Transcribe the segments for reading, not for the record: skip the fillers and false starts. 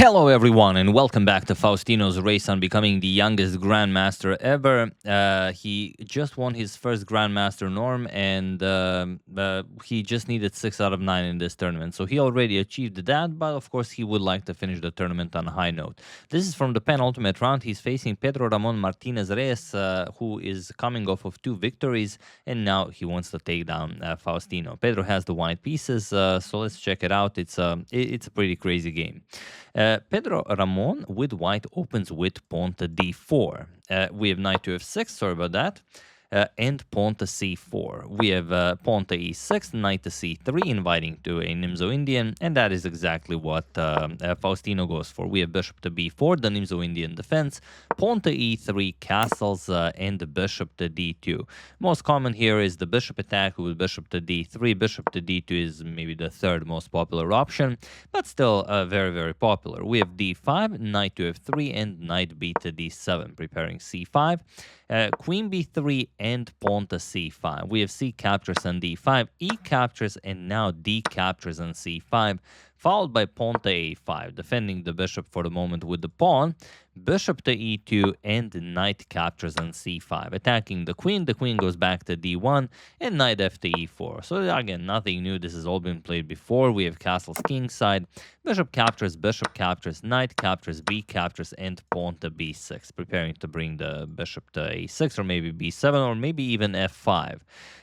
Hello everyone and welcome back to Faustino's race on becoming the youngest Grandmaster ever. He just won his first Grandmaster norm and he just needed 6 out of 9 in this tournament. So he already achieved that, but of course he would like to finish the tournament on a high note. This is from the penultimate round. He's facing Pedro, Ramon, Martinez, Reyes, who is coming off of 2 victories, and now he wants to take down Faustino. Pedro has the white pieces, so let's check it out. It's a pretty crazy game. Pedro Ramon with white opens with pawn to d4. We have knight to f6, sorry about that, and pawn to c4. We have pawn to e6, knight to c3, inviting to a Nimzo-Indian, and that is exactly what Faustino goes for. We have bishop to b4, the Nimzo-Indian defense, pawn to e3, castles, and the bishop to d2. Most common here is the bishop attack with bishop to d3. Bishop to d2 is maybe the third most popular option, but still very, very popular. We have d5, knight to f3, and knight b to d7, preparing c5. Queen b3 and pawn to c5. We have c captures on d5, e captures, and now d captures on c5, followed by pawn to a5, defending the bishop for the moment with the pawn, bishop to e2, and knight captures on c5, attacking the queen. The queen goes back to d1, and knight f to e4. So again, nothing new. This has all been played before. We have castles kingside, bishop captures, knight captures, b captures, and pawn to b6, preparing to bring the bishop to a6, or maybe b7, or maybe even f5.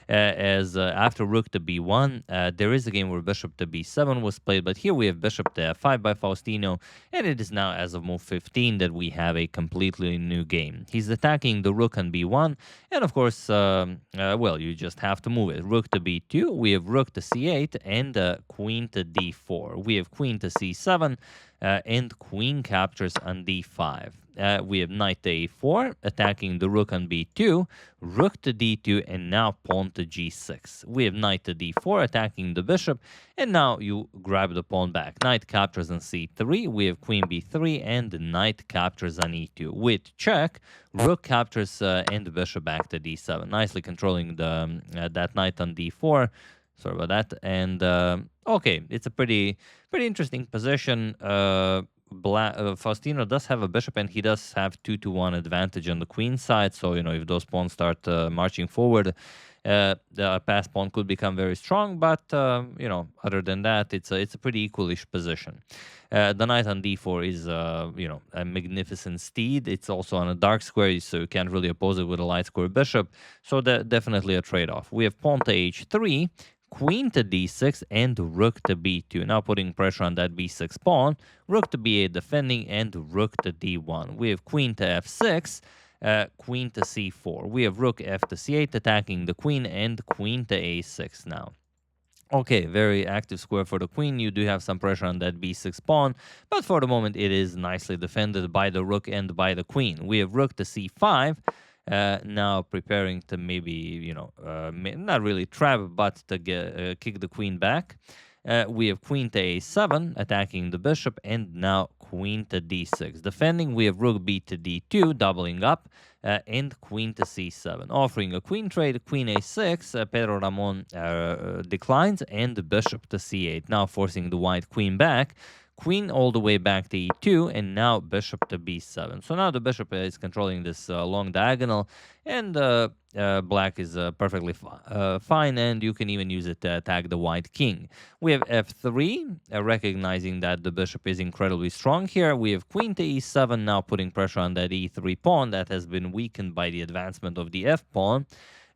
After rook to b1, there is a game where bishop to b7 was played, but here we have bishop to f5 by Faustino, and it is now, as of move 15, that we have a completely new game. He's attacking the rook on b1, and of course, well, you just have to move it. Rook to b2, we have rook to c8, and queen to d4. We have queen to c7, and queen captures on d5. We have knight to a4, attacking the rook on b2, rook to d2, and now pawn to g6. We have knight to d4, attacking the bishop, and now you grab the pawn back. Knight captures on c3, we have queen b3, and knight captures on e2. With check, rook captures and the bishop back to d7, nicely controlling the that knight on d4. Sorry about that. And okay, it's a pretty interesting position. Faustino does have a bishop, and he does have 2-1 advantage on the queen side. So, you know, if those pawns start marching forward, the pass pawn could become very strong. But, you know, other than that, it's a pretty equalish position. The knight on d4 is, you know, a magnificent steed. It's also on a dark square, so you can't really oppose it with a light square bishop. So definitely a trade-off. We have pawn to h3, queen to d6, and rook to b2. Now putting pressure on that b6 pawn, rook to b8 defending, and rook to d1. We have queen to f6, queen to c4. We have rook f to c8, attacking the queen, and queen to a6 now. Okay, very active square for the queen. You do have some pressure on that b6 pawn, but for the moment it is nicely defended by the rook and by the queen. We have rook to c5, now preparing to maybe, you know, not really trap, but to kick the queen back. We have queen to a7, attacking the bishop, and now queen to d6. Defending, we have rook b to d2, doubling up, and queen to c7. Offering a queen trade, queen a6, Pedro Ramon declines, and bishop to c8. Now forcing the white queen back. Queen all the way back to e2, and now bishop to b7. So now the bishop is controlling this long diagonal, and black is perfectly fine, and you can even use it to attack the white king. We have f3, recognizing that the bishop is incredibly strong here. We have queen to e7, now putting pressure on that e3 pawn that has been weakened by the advancement of the f pawn.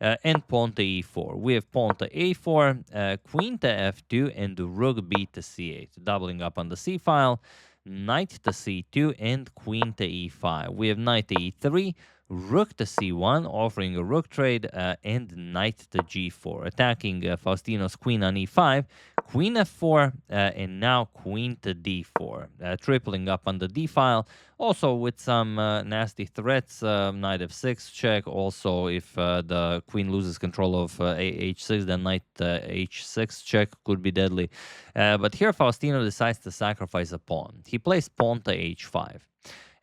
And pawn to e4. We have pawn to a4, queen to f2, and rook b to c8. Doubling up on the c file, knight to c2, and queen to e5. We have knight to e3, rook to c1, offering a rook trade, and knight to g4. Attacking Faustino's queen on e5, queen f4, and now queen to d4. Tripling up on the d file, also with some nasty threats. Knight f6 check. Also, if the queen loses control of h6, then knight h6 check could be deadly. But here Faustino decides to sacrifice a pawn. He plays pawn to h5.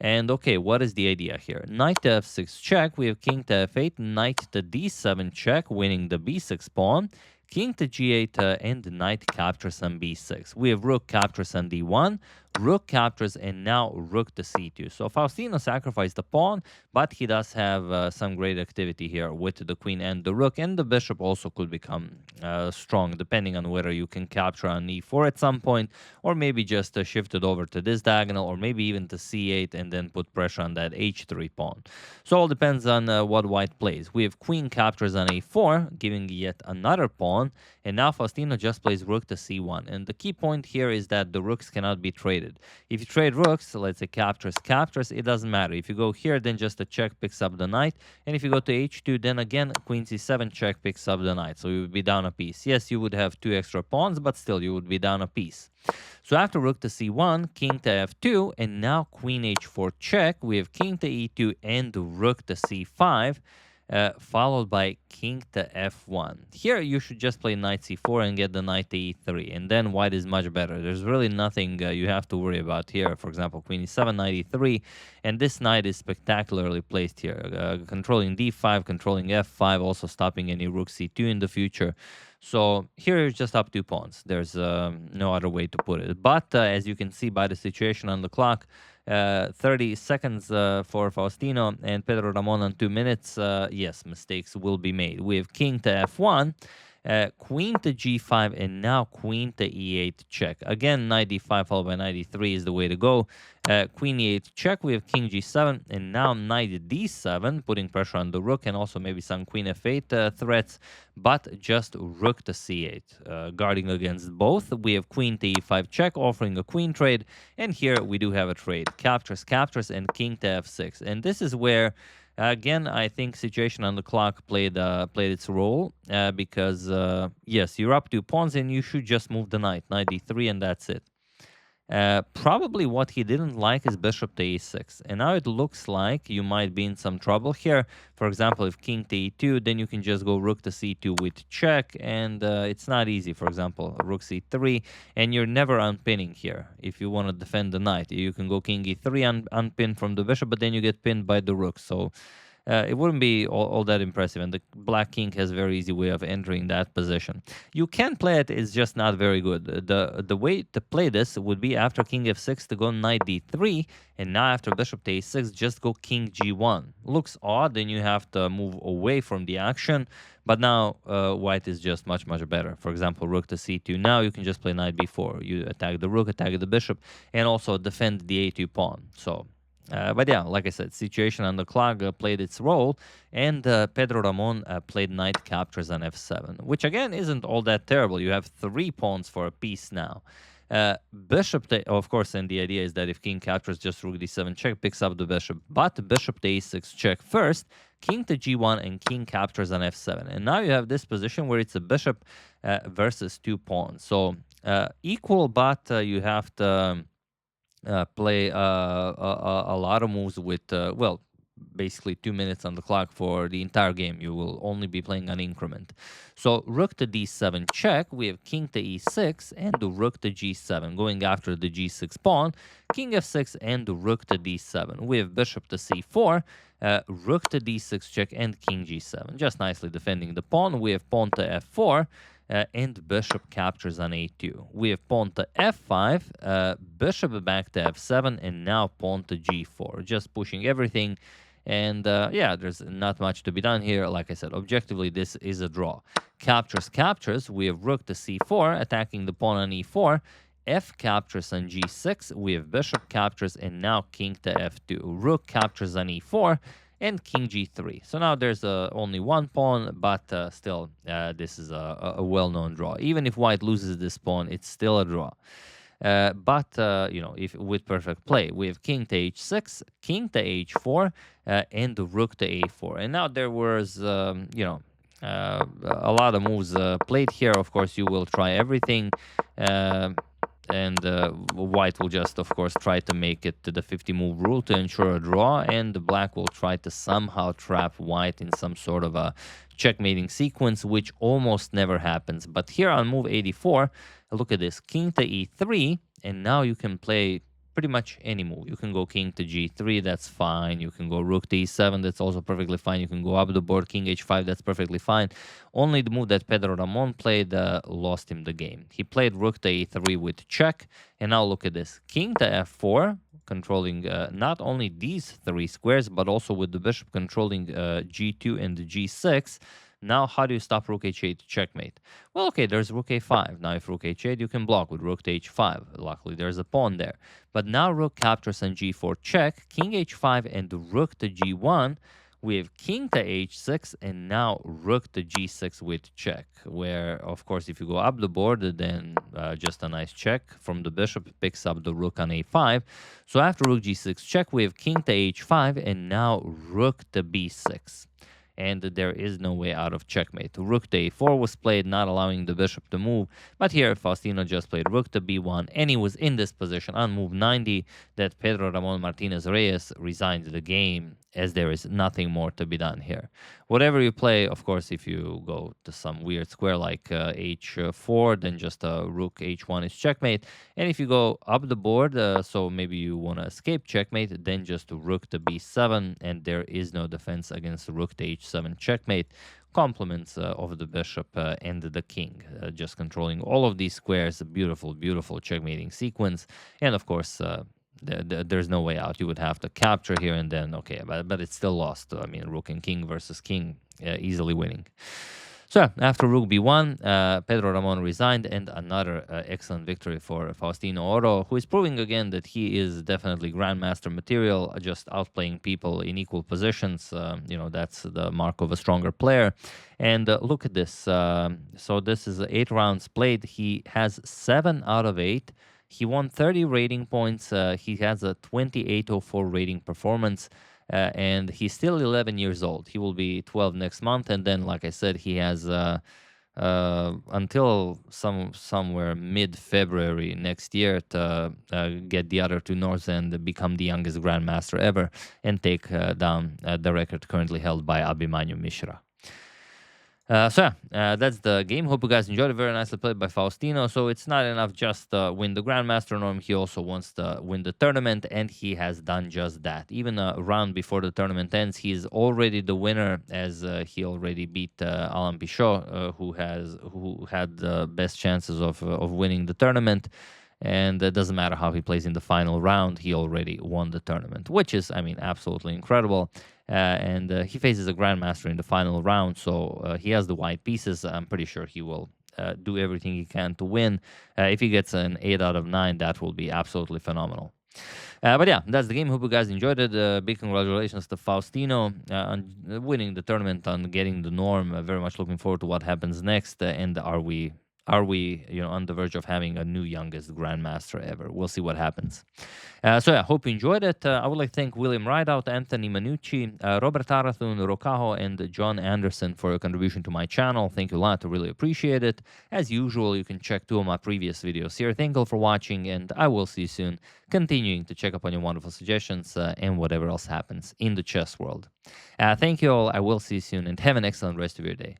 And okay, what is the idea here? Knight to f6 check. We have king to f8, knight to d7 check, winning the b6 pawn. king to g8, and knight captures on b6. We have rook captures on d1, rook captures, and now rook to c2. So Faustino sacrificed the pawn, but he does have some great activity here with the queen and the rook, and the bishop also could become strong, depending on whether you can capture on e4 at some point, or maybe just shift it over to this diagonal, or maybe even to c8 and then put pressure on that h3 pawn. So all depends on what white plays. We have queen captures on a4, giving yet another pawn, and now Faustino just plays rook to c1. And the key point here is that the rooks cannot be traded. If you trade rooks, so let's say captures, it doesn't matter. If you go here, then just a check picks up the knight, and if you go to h2, then again queen c7 check picks up the knight, so you would be down a piece. Yes, you would have 2 extra pawns, but still you would be down a piece. So after rook to c1, king to f2, and now queen h4 check, we have king to e2 and rook to c5, followed by king to f1. Here you should just play knight c4 and get the knight to e3, and then white is much better. There's really nothing you have to worry about here. For example, queen e7, knight e3, and this knight is spectacularly placed here, controlling d5, controlling f5, also stopping any rook c2 in the future. So here it's just up 2 pawns. There's no other way to put it. But as you can see by the situation on the clock, 30 seconds for Faustino and Pedro Ramon on 2 minutes. Yes, mistakes will be made. We have king to f1, queen to g5, and now queen to e8 check. Again, knight d5 followed by knight e3 is the way to go. Queen e8 check, we have king g7, and now knight d7, putting pressure on the rook, and also maybe some queen f8 threats, but just rook to c8, guarding against both. We have queen to e5 check, offering a queen trade, and here we do have a trade. Captures, and king to f6. And this is where, again, I think situation on the clock played its role, because, yes, you're up 2 pawns, and you should just move the knight d3, and that's it. Probably what he didn't like is bishop to e6, and now it looks like you might be in some trouble here. For example, if king to e2, then you can just go rook to c2 with check, and it's not easy. For example, rook c3, and you're never unpinning here. If you want to defend the knight, you can go king e3 unpin from the bishop, but then you get pinned by the rook. So it wouldn't be all that impressive, and the black king has a very easy way of entering that position. You can play it, it's just not very good. The way to play this would be after king f6 to go knight d3, and now after bishop to a6, just go king g1. Looks odd, then you have to move away from the action, but now white is just much better. For example, rook to c2. Now you can just play knight b4. You attack the rook, attack the bishop, and also defend the a2 pawn. So but yeah, like I said, situation on the clock played its role, and Pedro Ramon played knight captures on f7, which again isn't all that terrible. You have 3 pawns for a piece now. Bishop to, of course, and the idea is that if king captures, just rook d7 check picks up the bishop, but bishop to a6 check first, king to g1, and king captures on f7. And now you have this position where it's a bishop versus 2 pawns. So equal, but you have to play a lot of moves with, well, basically 2 minutes on the clock for the entire game. You will only be playing an increment. So rook to d7 check, we have king to e6 and rook to g7, going after the g6 pawn, king f6 and rook to d7. We have bishop to c4, rook to d6 check, and king g7, just nicely defending the pawn. We have pawn to f4, and bishop captures on a2. We have pawn to f5, bishop back to f7, and now pawn to g4, just pushing everything. And yeah, there's not much to be done here. Like I said, objectively, this is a draw. Captures, we have rook to c4, attacking the pawn on e4, f captures on g6, we have bishop captures, and now king to f2. Rook captures on e4, and king g3. So now there's only 1 pawn, but still, this is a well-known draw. Even if white loses this pawn, it's still a draw. But you know, if with perfect play, we have king to h6, king to h4, and rook to a4. And now there was, you know, a lot of moves played here. Of course, you will try everything. And white will just, of course, try to make it to the 50-move rule to ensure a draw, and the black will try to somehow trap white in some sort of a checkmating sequence, which almost never happens. But here on move 84, look at this, king to e3, and now you can play pretty much any move. You can go king to g3, that's fine. You can go rook to e7, that's also perfectly fine. You can go up the board, king h5, that's perfectly fine. Only the move that Pedro Ramon played lost him the game. He played rook to e3 with check, and now look at this. King to f4, controlling not only these three squares, but also with the bishop controlling g2 and g6. Now, how do you stop rook h8 checkmate? Well, okay, there's rook a5. Now, if rook h8, you can block with rook to h5. Luckily, there's a pawn there. But now rook captures on g4 check, king h5, and rook to g1. We have king to h6, and now rook to g6 with check, where, of course, if you go up the board, then just a nice check from the bishop picks up the rook on a5. So after rook g6 check, we have king to h5, and now rook to b6. And there is no way out of checkmate. Rook to a4 was played, not allowing the bishop to move. But here, Faustino just played rook to b1, and he was in this position on move 90 that Pedro Ramon Martinez Reyes resigned the game, as there is nothing more to be done here. Whatever you play, of course, if you go to some weird square like h4, then just rook h1 is checkmate. And if you go up the board, so maybe you want to escape checkmate, then just rook to b7, and there is no defense against rook to h7 checkmate. Compliments of the bishop and the king, just controlling all of these squares. A beautiful, beautiful checkmating sequence. And of course, there's no way out. You would have to capture here and then, okay, but it's still lost. I mean, rook and king versus king, easily winning. So after rook b1, Pedro Ramon resigned, and another excellent victory for Faustino Oro, who is proving again that he is definitely grandmaster material, just outplaying people in equal positions. That's the mark of a stronger player. And look at this. So this is 8 rounds played. He has 7 out of 8. He won 30 rating points. He has a 2804 rating performance. And he's still 11 years old. He will be 12 next month, and then, like I said, he has until somewhere mid-February next year to get the other 2 Norths and become the youngest grandmaster ever, and take down the record currently held by Abhimanyu Mishra. That's the game. Hope you guys enjoyed it. Very nicely played by Faustino. So it's not enough just win the Grandmaster norm. He also wants to win the tournament, and he has done just that. Even a round before the tournament ends, he's already the winner, as he already beat Alain Pichot, who had the best chances of winning the tournament. And it doesn't matter how he plays in the final round, he already won the tournament, which is, absolutely incredible. And he faces a grandmaster in the final round, so he has the white pieces. I'm pretty sure he will do everything he can to win. If he gets an 8 out of 9, that will be absolutely phenomenal. But yeah, that's the game. Hope you guys enjoyed it. Big congratulations to Faustino on winning the tournament, on getting the norm. Very much looking forward to what happens next. And are we on the verge of having a new youngest grandmaster ever? We'll see what happens. Hope you enjoyed it. I would like to thank William Rideout, Anthony Manucci, Robert Arathun, Rokaho, and John Anderson for your contribution to my channel. Thank you a lot. I really appreciate it. As usual, you can check 2 of my previous videos here. Thank you for watching, and I will see you soon, continuing to check up on your wonderful suggestions and whatever else happens in the chess world. Thank you all. I will see you soon, and have an excellent rest of your day.